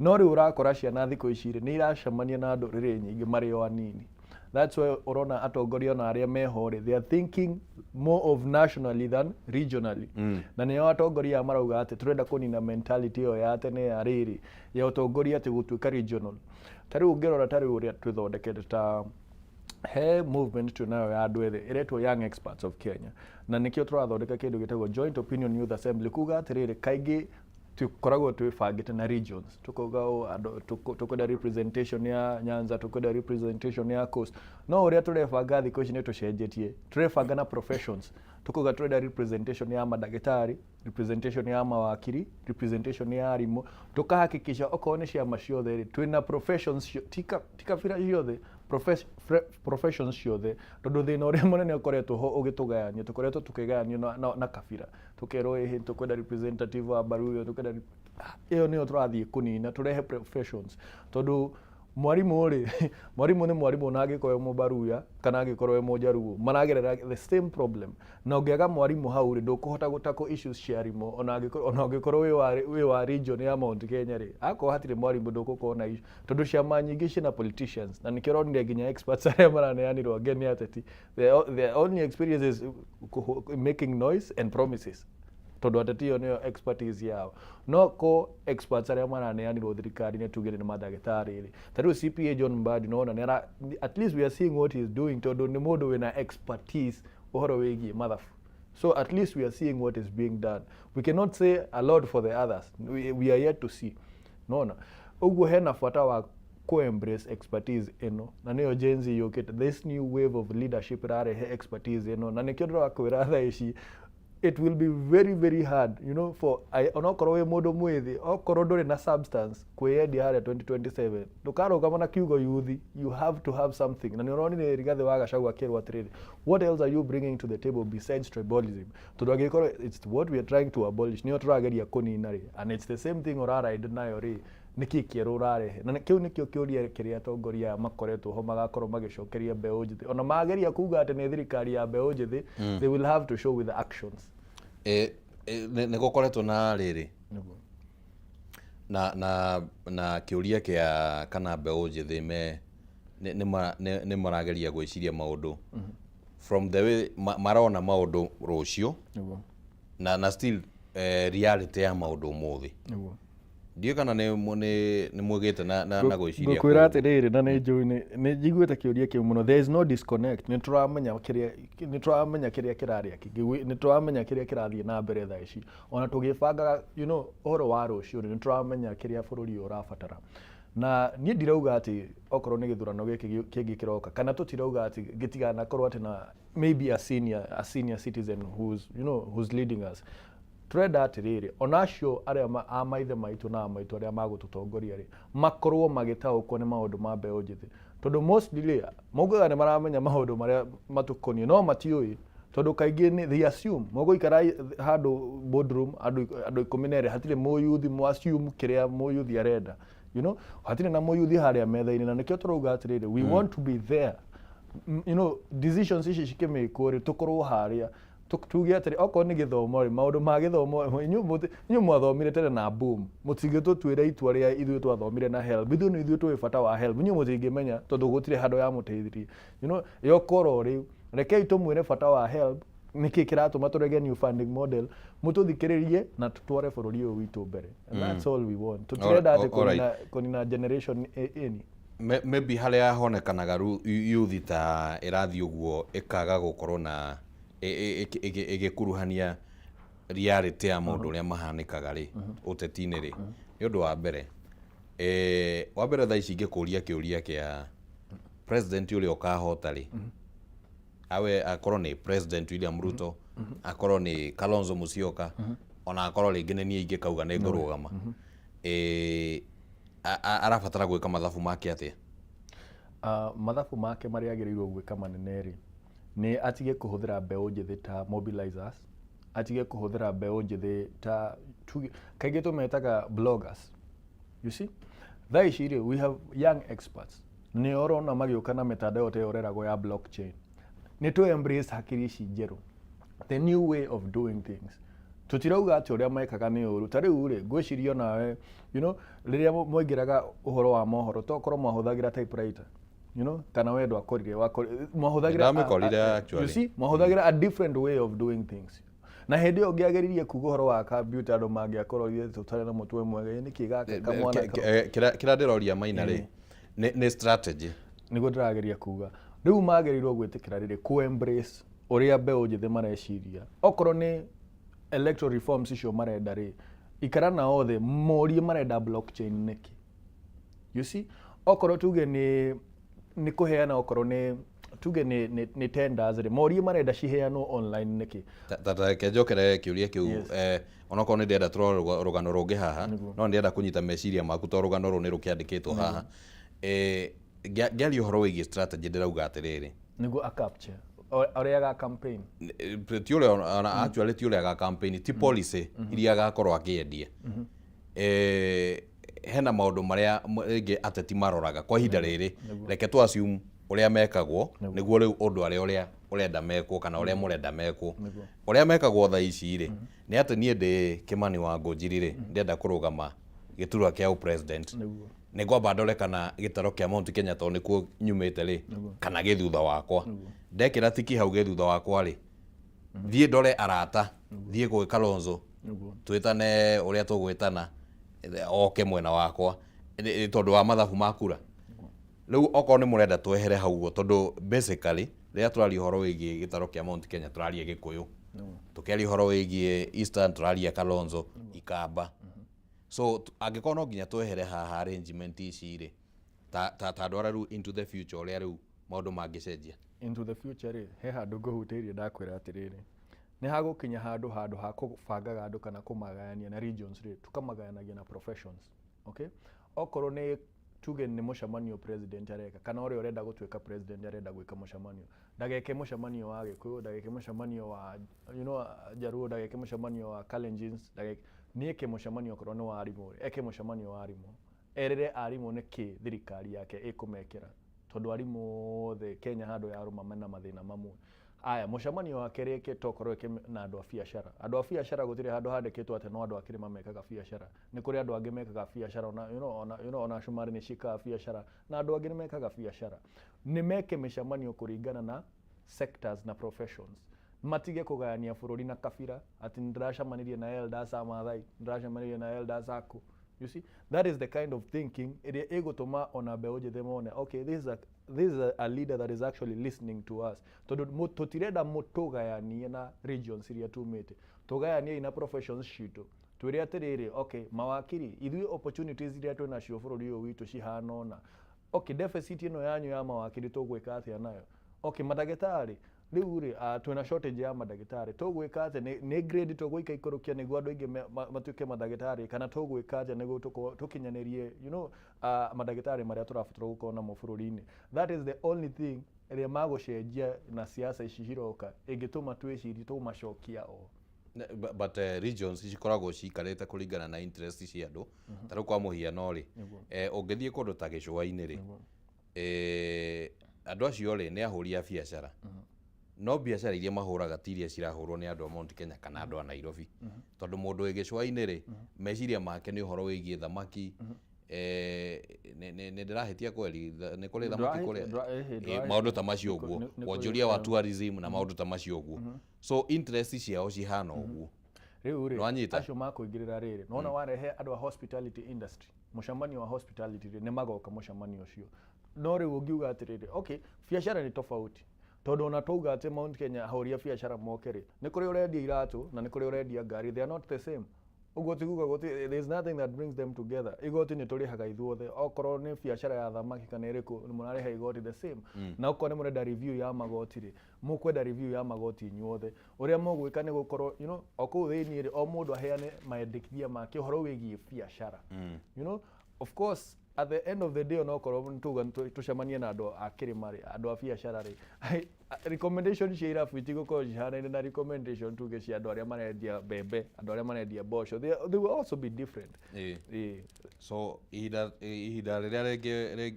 no riu urakora ciana thiko icire ni iracemania na ndurire nyingi mari o anini that's why urona atongoria na aria meho ri they are thinking more of nationally than regionally na ni atongoria marauga ati turenda kunina mentality yo ya tene ya riri ya utongoria ati gutuika regional tari ungirora tari uria twithondekete ta he movement tunayo ya andu ethĩ iretwo Young Experts of Kenya na nikio turathondeka kindu gitagwo Joint Opinion Youth Assembly kuga atiriri kaingi tukoragwo twibangite na regions tukoga tukoda representation ya Nyanza tukoda representation ya Coast no uria turebanga thiko ici ni tucenjetie turebanga na professions tukoga tureda representation ya madagitari representation ya mawakiri representation ya arimu tukahakikisha okone ciama ciothe twina professions tika fira ciothe professions ciothe tondu thina uria munene ukoretwo ho ugitugayania tukoretwo tukigayania na kabira tukerwo ihi tukwenda representative wa Baruyo tukwenda iyo niyo turathie kunina turehe professions tondu mwarimu ni mwarimu na agikorwo Mubaruya kana agikorwo Mujaruo maragerera the same problem na ungiaga mwarimu hau ri ndukuhota gutako issues cia arimu ona agikorwo wi wa region ya Mount Kenya ri ako hatire mwarimu ndukukona issue tondu ciama nyingi cina politicians na nikironire nginya experts aria maraneanirwo ngeni ateti the only experience is making noise and promises tondu ateti yo niyo expertise yao no ko experts aria maraneanirwo thirikari ni tugire ni madagitari ri tariu CPA John Mbadi no na at least we are seeing what he is doing tondu ni mundu wina expertise uhoro wigi mathabu so at least we are seeing what is being done we cannot say a lot for the others we are yet to see no uguo hena bata wa co-embrace expertise eno na niyo Gen Z yokete this new wave of leadership rarehe expertise eno na nikio ndirakwira tha ici it will be very very hard for onokorwo we mundu mwithi okorwo nduri na substance kweyendi haria 2027 ndukarugama na kiugo youth you have to have something na nironire Rigathi wa Gachagua akirwa atiriri what else are you bringing to the table besides tribalism tondu agikorwo it's what we are trying to abolish niyo turageria kunina ri and it's the same thing uraride nayo ri niki kieru urarehe na kiu nikio kiuria kiria atongoria makoretwo ho magakorwo magicokeria mbeu njithi ona mageria kuga ati ni thirikari ya mbeu njithi they will have to show with the actions ni gukoretwo na riri na kiuria kia kana mbeu njithi ni marageria gwiciria maundu from the way marona maundu rucio na still reality ya maundu muthi ndio kana ni mwegete na gwiciria gukwira atiriri na ni njiguite kiuria kiu muno there is no disconnect ni turamenya kiria kiraria kingi ni turamenya kiria kirathie na mbere tha ici ona tugibanga uhoro wa rucio ni turamenya kiria bururi urabatara na ni ndirauga ati okorwo ni githurano giki kingi kiroka kana tutirauga ati gitigana korwo ati na maybe a senior citizen who's leading us turenda atiriri onacio aria amaithe maitu na amaitu aria magututongoria ri makorwo magitaukwo ni maundu ma mbeu njithi tondu mostly moguga ni maramenya maundu maria matukonie no matiui tondu kaingi ni they assume moguikara handu boardroom andu 12 hatire muyuthi mu assume kiria muyuthi arenda you know hatire na muyuthi haria metha-ini na nikio turuga atiriri we want to be there you know decisions ici cikimekwo ri tukorwo haria tuge atiri oko ni githomo ri maundu ma githomo inyu mwathomire tene na boom mutige tutwira itua ria ithuĩ twathomire na help ithuĩ ni ithuĩ tũĩ bata wa help inyu mutingimenya tondu gutire handu ya muteithirie you know yokoro ri rekei tumwire bata wa help niki kiratuma turege new funding model mututhikiririe na tutware bururi uyu witu mbere and that's all we want tutirenda ati kunina generation any maybe haria honekanaga youth ta irathi uguo ikaga gukorwo na igikuruhania reality ya mundu uria mahanikaga ri uteti-ini ri ni undu wa mbere wa mbere thaa ici ingikuria kiuria kia president uria ukahota ri awe akorwo ni president William Ruto akorwo ni Kalonzo Musyoka ona akorwo ringi ni nie ingikauga ni ngurugama arabatara gwika mathabu make atia mathabu make maria agirirwo gwika manene ri ni atige kuhuthira mbeu njithi ta mobilizers atige kuhuthira mbeu njithi ta kaingi tumetaga bloggers you see thaa ici ri we have young experts ni orona magiuka na mitandao te orerago ya blockchain ni to embrace hakiri ici njeru the new way of doing things tutirauga ati uria mekaga ni uru ta riu ri ngwicirio nawe you know riria moingiraga uhoro wa mohoro to korwo mwahuthagira typewriter you know kana wendo akorire mwahuthagira actually you see mwahuthagira a different way of doing things na hindi yo ngiageririe kuga uhoro wa computer andu mangiakorwo ithie tutare na mutwe mwega ni kigaka kamwana kira ndiroria maina ri ni strategy niguo ndirageria kuga riu magerirwo gwitikira riri ku embrace uria mbeu njithi mareciria okorwo ni electoral reforms icio marenda ri ikara na othe morie marenda blockchain niki you see okorwo tuge ni kuheana okorwo ni tuge ni tenders ri morie marenda ciheanwo online niki tata kenjokere kiuria kiu onokorwo ni ndenda turo rugano rungi haha no ndenda kunyita meciria maku to rugano ru ni rukiandikitwo haha giario horo wigi strategy ndirauga atiriri niguo a capture oria ga campaign ti uria actually ti uria ga campaign ti policy iria gakorwo akiendia hena maundu maria ingi ateti maroraga kwa ihinda riri reke tu assume uria mekagwo niguo riu undu aria urenda mekwo kana uria murenda mekwo uria mekagwo thaa ici ri ni ati nie ndi Kimani wa Ngunjiri ri ndenda kurugama giturwa kia president ni ngwamba ndore kana gitaro kia Mount Kenya to nikuo nyumite ri kana githutha wakwa ndekira tiki hau githutha wakwa ri thie ndore arata thie gwi Kalonzo twitane uria tugwitana oke mwena wakwa tondu wa mathabu makura riu oko ni murenda twehere haugo tondu basically ria turari horo wigi gitaro kia Mount Kenya turaria Gikuyu tukiari horo wigi Eastern turaria Kalonzo Ikamba so angikorwo no nginya twehere haha arrangement ici ri ta ndwara riu into the future uria riu maundu mangicenjia into the future ri he handu nguhutirie ndakwira atiriri ni hagukinya handu ha kubangaga andu kana kumagayania na regions ri tukamagayanagia na professions okay okorwo ni tuge ni mucemanio president areka kana uria urenda gutwika president arenda gwika mucemanio ndageke mucemanio wa Gikuyu ndageke mucemanio wa you know Jaruo ndageke mucemanio wa Kalenjins ndageke nieke mucemanio okorwo ni wa arimu eke mucemanio wa arimu erere arimu ni ki thirikari yake ikumekera tondu arimu othe Kenya handu ya ruma na mathina mamwe aya mucemanio wa kereke tokorwo na andu a biashara gutire handu handikitwo ati no andu akiri mamekaga biashara ni kuri andu angi mekaga biashara ona shumari ni shika biashara na andu angi mekaga biashara ni meke micemanio kuringana na sectors na professions matige kugayania bururi na kabira ati ndiracamanirie na elders a Maathai ndiracamanirie na elders aku you see that is the kind of thinking iria igutuma ona mbeu njithi mone okay this is a leader that is actually listening to us tondu tutirenda mutugayanie na regions iria tumite tugayanie ina professions citu twire atiriri okay mawakiri ithui opportunities iria twina cio bururi uyu witu cihanona okay deficit ino yanyu ya mawakiri tugwika atia nayo okay madagitari riu ri twina shortage ya madagitari tugwika ate ni grade tugwika ikurukia niguo andu aingi matuike madagitari kana tugwika ate niguo tukinyanirie you know madagitari maria turabatara gukorwo namo bururi-ini. That is the only thing ria magucenjia na siasa ici ciroka ingituma twiciri tumacokia o. But regions cikoragwo cikarite kuringana na interest cia andu tariu kwa muhiano ri ungithie kundu ta Gicua-ini ri andu acio ri ni ahuri a biacara no biacara iria mahuraga ti iria cirahurwo ni andu a Mount Kenya kana andu a Nairobi tondu mundu wi Gicua-ini ri meciria make ni uhoro wigie thamaki ne ndirahetia kweli ni kuri thamaki kuri maundu ta macio uguo wonjoria wa tourism na maundu ta macio uguo so interest ciao cihana uguo riu ri acio makuingirira riri nona warehe andu a hospitality industry mushamanio wa hospitality ni magoka mushamanio ucio no riu ungiuga atiriri okay biacara ni tofauti tondu ona tuga ati Mount Kenya ahũria biacara mokere ni kuri urendia iratu na ni kuri urendia ngari, they are not the same. Uguo tiguga guti there is nothing that brings them together. Igoti ni turihaga ithuothe okorwo ni biacara ya thamaki kana iriku ni murareha igoti the same na okorwo ni murenda review ya magoti ri mukwenda review ya magoti inyuothe uria mugwika ni gukorwo you know okuu thiini ri o mundu aheane maendekithia make uhoro wigie biacara you know of course at the end of the day onokorwo ntuga tucemanie na andu a kirima ri andu a biacara ri recommendation cia irabu itigukorwo cihanaine na recommendation tuge cia andu aria marendia mbembe andu aria marendia mboco they will also be different. So ihinda riria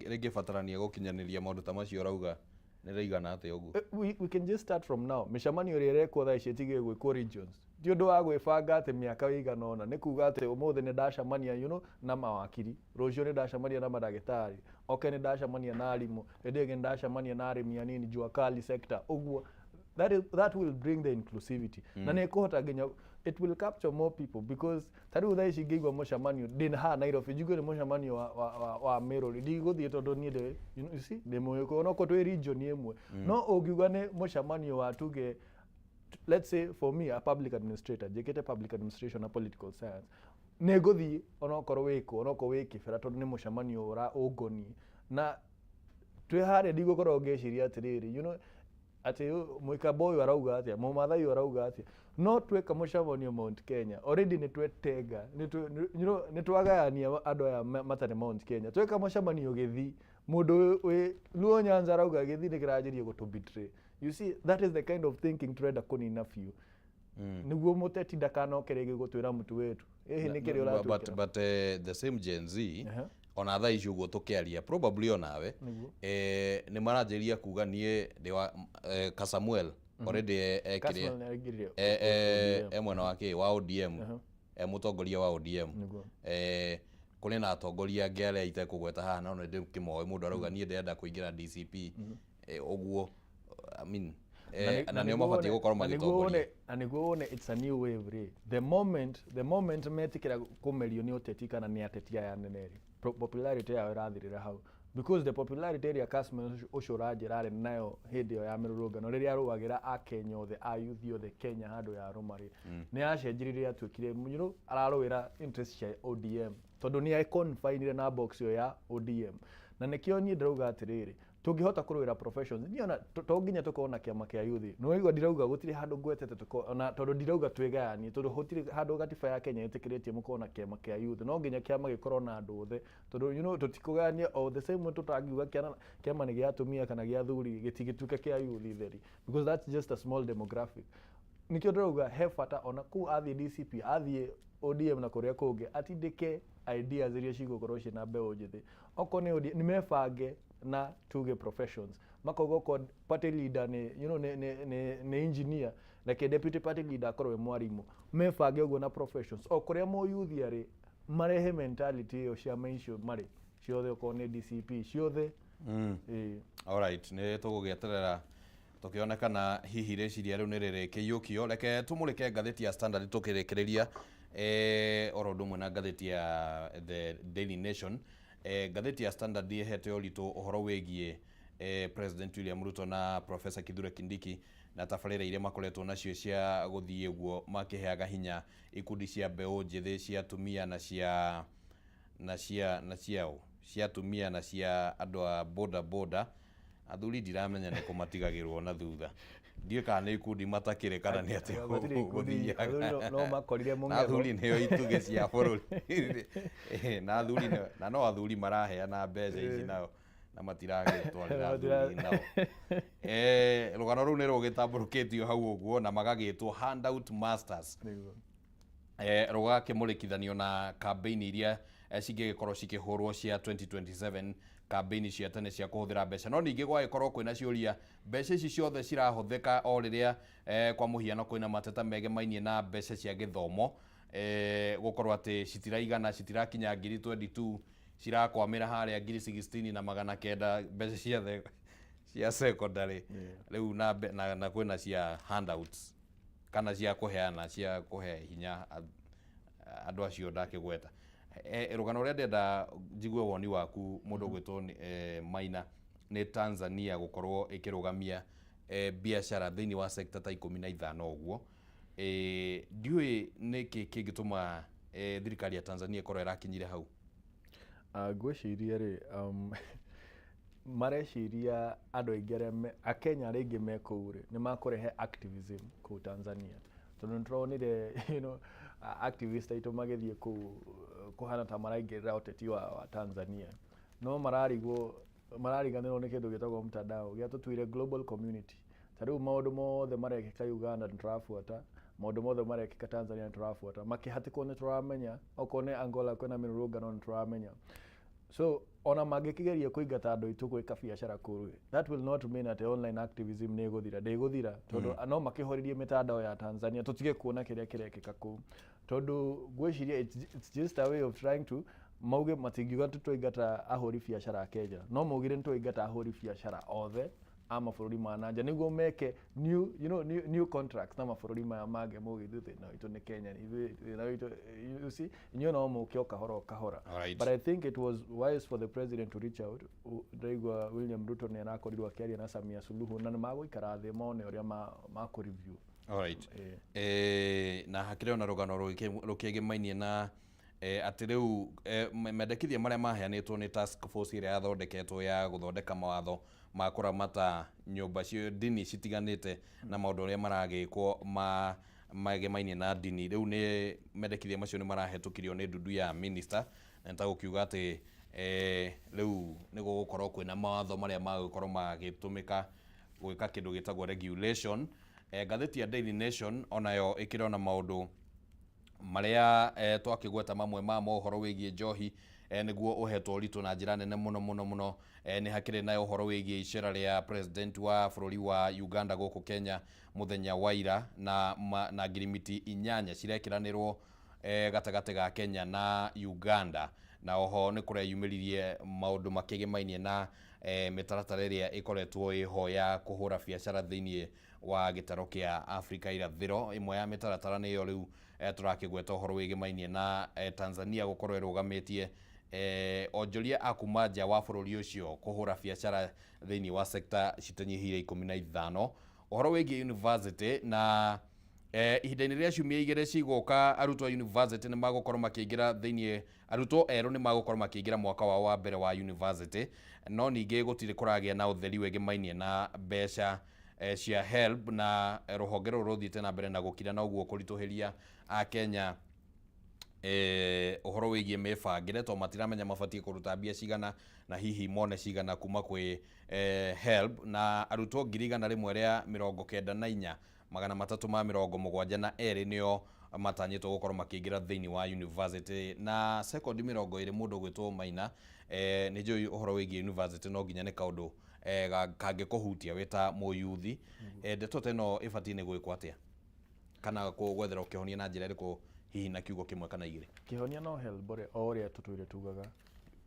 ringibatarania gukinyaniria maundu ta macio rauga ni raigana atia uguo we can just start from now. Mishamanio ria rekwo thaa ici tige gwikwo regions ti undu wa gwibanga ati miaka wigana ona ni kuga ati umuthi ni ndacamania you know na mawakiri rucio ni ndacamania na madagitari okay ni ndacamania na arimu indi ingi ndacamania na arimi anini jua kali sector uguo that will bring the inclusivity na ni kuhota ginya it will capture more people because tariu thaa ici ngigwa mushamanio din ha Nairobi njigwe ni mushamanio wa Meru ndigũthie tondu ni de you see de moyo no ko twi region imwe no ungiuga ni mushamanio wa tuge let's say for me a public administrator jekete public administration na political science neguthie onokorwo wiko onokorwo wikibera tondu ni mushamanio ura ungoni na twi hare ndigũkorwo ngeciria atiriri you know ati mwikabo uyu arauga atia mumathai uyu arauga atia no tweka mushamanio Mount Kenya already ni twetega ni twagayania andu aya matane Mount Kenya tweka mushamanio githi mundu we Luo Nyanza arauga githi ni kirajirie gutubitray. You see that is the kind of thinking trend kunina few niguo muteti ndakanokere gigutwira mutu wetu ehe ni kiri uratu but the same Gen Z ona thaa ici uguo tukiaria probably onawe ni maranjiria kuga nie ndi wa Samuel already ekire mwena wake wa ODM mutongoria wa ODM kuri na atongoria angi aria itekugweta haha no ndi kimoe mundu arauga nie ndenda kuingira DCP uguo I mean na nio mabatie gukorwo magitongoria na niguo one it's a new wave ri the moment metikira kumerio ni uteti kana ni ateti aya neneri popularity yao irathirira hau because the popularity area Kasman ucio rajirare nayo hindi yo ya mirurungano riria arugagira a Kenya othe a youth othe Kenya handu ya rumari ni acenjiririe atwikire you know ararwira interest cia ODM tondu ni confine na box yo ya ODM na nikio ni ndirauga atiriri tungihota kurwira professions ni ona tonginya tukona kiama kia youth no igwa ndirauga gutiri handu ngwetete tukona tondu ndirauga twegayani tondu hotiri handu gatiba ya Kenya itikiritie mukona kiama kia youth no nginya kiama gikorwo na andu othe tondu you know tutikugania all the same tutangiuga kiama ni gia atumia kana gia athuri gitigituke kia youth theri because that's just a small demographic. Nikio ndirauga he bata ona ku athie DCP athie ODM na kuria kungi atindike ideas iria cigukorwo cina mbeu njithi oko ni ODM ni mebange na tuge professions makogoko party leader ni you know ni engineer na ke deputy party leader akorwe mwarimu mebange ugo na professions o kuria mo youth yari marehe mentality yo cia mention mari ciothe ko ni DCP ciothe all right ni tugugieterera tukionekana hihi reciria riu ni riri kiyukio reke tumulike ngatheti ya Standard tukirekereria orodo mwe ngatheti ya The Daily Nation. Ngatheti ya Standard ihete uritu uhoro wigie President William Ruto na Professor Kithure Kindiki na tabarĩra iria makoretwo nacio cia guthie guo makiheaga hinya ikundi cia mbeu njithi cia tumia cia tumia na cia andu a boda athuri ndiramenya ni kumatigagirwo na thutha ndiĩ kana nĩ ikundi matakĩrĩ kana nĩ atĩ gũthiaga no makorire mũng'etho na athuri nĩo itugĩ cia bũrũri na athuri na no athuri maraheana mbeca ici nao na matiragĩtwarĩra athuri nao rũgano rũu nĩ rũgĩtambũrũkĩtio hau ũguo na magagĩtwo handout masters rũgakĩmũrĩkithanio na campaign iria cingĩgĩkorwo cikĩhũrwo cia 2027 campaign cia tene cia kũhũthĩra mbeca no ningĩ gwagĩkorwo kwĩna ciũria mbeca ici ciothe cirahũthĩka o rĩrĩa kwa mũhiano kwĩna mateta megemainie na mbeca cia gĩthomo gũkorwo atĩ citiraigana citirakinya ngiri 22 cirakwamĩra harĩa ngiri 16 na magana kenda mbeca ciothe cia secondary rĩu na kwĩna cia handouts kana cia kũheana cia kũhe hinya andũ acio ndakĩgweta rũgano rũrĩa ndenda njigue woni waku mũndũ gwĩtwo Maina nĩ Tanzania gũkorwo ĩkĩrũgamia biacara thĩinĩ wa sector ta 15 ũguo ndiũĩ nĩkĩ kĩngĩtũma thirikari ya Tanzania ĩkorwo ĩrakinyire hau ngwĩciria rĩ mareciria andũ aingĩ arĩa Akenya arĩa aingĩ me kũu rĩ nĩ makũrehe activism kũu Tanzania tondũ nĩtũronire activist aitũ magĩthiĩ kũu kũhana ta maraingĩrĩra ũteti wa Tanzania no marariganĩrwo nĩ kĩndũ gĩtagwo mtandao gĩatũtuire global community ta rĩu maũndũ mothe marekĩka Uganda nĩtũrabuata maũndũ mothe marekĩka Tanzania nĩtũrabuata makĩhatĩkwo nĩtũramenya okorwo nĩ Angola kwĩna mĩrũrũngano nĩtũramenya so ona mangĩkĩgeria kũingata andũ aitũ gwĩka biacara kũu that will not mean that online activism nĩ ĩgũthira ndĩgũthira tondũ no makĩhoririe mĩtandao ya Tanzania tũtige kuona kĩrĩa kĩrekĩka kũu tondũ ngwĩciria it's just a way of trying to mauge matingiuga tũtũingata ahũri biacara a Kenya no maugire nĩtũingata ahũri biacara othe a mabũrũri ma nanja nĩguo meke new contracts na mabũrũri maya mangĩ mũgĩ thĩna witũ nĩ Kenya thĩna witũ you see inyuĩ no mũke o kahora but I think it was wise for the president to reach out ndaigua William Ruto nĩ arakorirwo akĩaria na Samia Suluhu na nĩ magũikara thĩ mone ũrĩa makũ review na hakĩrĩ ona rũgano rũkĩgemainie na atĩ rĩu mendekithia marĩa maheanĩtwo nĩ task force ĩrĩa yathondeketwo ya gũthondeka mawatho ma kũramata nyũmba cio ndini citiganĩte na maũndũ ũrĩa maragĩkwo magemainie na ndini rĩu nĩ mendekithia macio nĩ marahetũkirio nĩ ndundu ya minister na nĩtagũkiuga atĩ rĩu nĩ gũgũkorwo kwĩna mawatho marĩa magũkorwo magĩtũmĩka gwĩka kĩndũ gĩtagwo regulation ngathĩti ya Daily Nation onayo ĩkĩrĩ na maũndũ marĩa twakĩgweta mamwe ma mohoro wĩgiĩ njohi nĩguo ũhetwo ũritũ na njĩra nene mũno nĩ hakĩrĩ na ũhoro wĩgiĩ icera rĩa president wa bũrũri wa Uganda gũkũ Kenya mũthenya wa ira na ngirimiti 8 cirekĩranĩrwo gatagatĩ ga Kenya na Uganda na oho nĩ kũreyumĩririe maũndũ makĩgemainie na mĩtaratara ĩrĩa ĩkoretwo ĩho ya kũhũra biacara thĩinĩ wa gĩtaro kĩa Afrika irathĩro ĩmwe ya mĩtaratara nĩyo rĩu tũrakĩgweta ũhoro wĩgemainie na Tanzania gũkorwo ĩrũgamĩtie onjoria a kuma nja wa bũrũri ũcio kũhũra biacara thĩinĩ wa sector citanyihĩire 15 ũhoro wĩgiĩ university na ihinda-inĩ rĩa ciumia 2 cigũka arutwo a university nĩ magũkorwo makĩingĩra thĩinĩ arutwo erũ nĩ magũkorwo makĩingĩra mwaka wao wa mbere wa university no ningĩ gũtirĩ kũragĩa na ũtheri wĩgemainie na mbeca cia HELB na rũhonge rũrũ rũthiĩte na mbere na gũkira na ũguo kũritũhĩria a Kenya ũhoro wĩgiĩ mĩbangĩre to matiramenya mabatiĩ kũruta mbia cigana na hihi mone cigana kuma kwĩ HELB na arutwo 194 magana 372 nĩo matanyĩtwo gũkorwo makĩingĩra thĩinĩ wa university na second 20 mũndũ gwĩtwo Maina nĩ njũĩ ũhoro wĩgiĩ university no nginya nĩ kaũndũ kangĩkũhutia wĩta mũyuthi ndeto teno ĩbatiĩ nĩ gwĩkwo atĩa kana gwethera ũkĩhonia na njĩra ĩrĩkũ hihi na kiugo kĩmwe kana igĩrĩ kĩhonia no HELB o ũrĩa tũtũire tugaga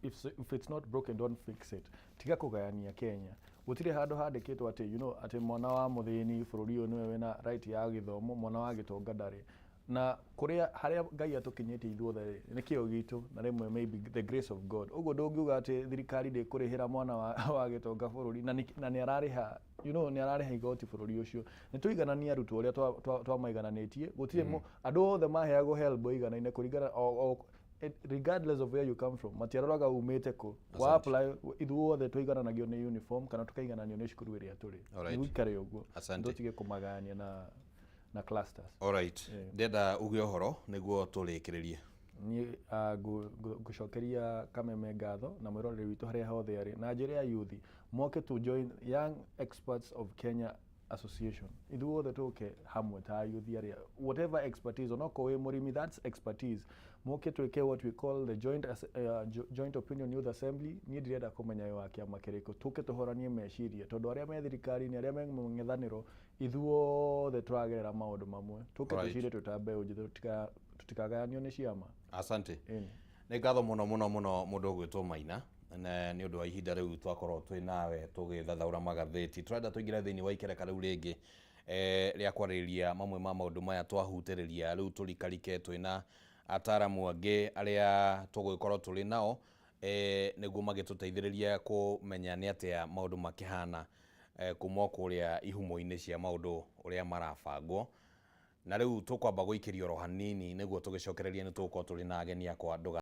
if it's not broken don't fix it tiga kũgayania Kenya gũtirĩ handũ handĩkĩtwo atĩ atĩ mwana wa mũthĩni bũrũri ũyũ nĩwe wĩna right ya gĩthomo mwana wa gĩtonga ndarĩ na harĩa Ngai atũkinyĩtie ithuothe nĩ kĩo gitũ na rĩmwe maybe the grace of God ũguo ndũngiuga atĩ thirikari ndĩkũrĩhĩra mwana wa gĩtonga bũrũri na nĩ ararĩha nĩ ararĩha igoti bũrũri ũcio nĩ tũiganania arutwo ũrĩa twamaigananĩtie gũtirĩ andũ othe maheagwo HELB iganaine kũringana regardless of where you come from matiaroraga umite ku wa apply ithuothe twigananagio ni uniform kana tukaigananio ni cukuru iria turi ni wikare uguo ndotige kumagania na clusters. Alright, ndenda uge uhoro niguo turikiririe. Ni gucokeria Kameme ngatho na mwiroreri witu haria hothe ari na njira ya youth moke to join Young Experts of Kenya Association. Ithuothe tuke hamwe ta youth aria whatever expertise onoko we murimi, that's expertise. Moke twike what we call the joint opinion youth assembly. Ni ndirenda kumenya yo akiama kiriko tuke tuhoranie meciria tondu aria me thirikari ni aria me mung'ethaniro ithuothe turagerera maundu mamwe tuke tucire tutambe unjithu tutikagayanio ni ciama. Asante. Nĩ ngatho mũno mũndũ gwĩtwo Maina na nĩ ũndũ wa ihinda rĩu twakorwo twĩ nawe tũgĩthathaũra magathĩti. Tũrenda tũingĩre thĩinĩ wa ikereka rĩu rĩngĩ rĩa kwarĩrĩria mamwe ma maũndũ maya twahutĩrĩria. Rĩu tũrikarike twĩna ataaramu angĩ arĩa tũgũgĩkorwo tũrĩ nao nĩguo magĩtũteithĩrĩria kũmenya nĩ atĩa maũndũ makĩhana kuma kũrĩa ihumo-inĩ cia maũndũ ũrĩa marabangwo. Na rĩu tũkwamba gũikĩria oro hanini nĩguo tũgĩcokererie nĩ tũgũkorwo tũrĩ na ageni akwa.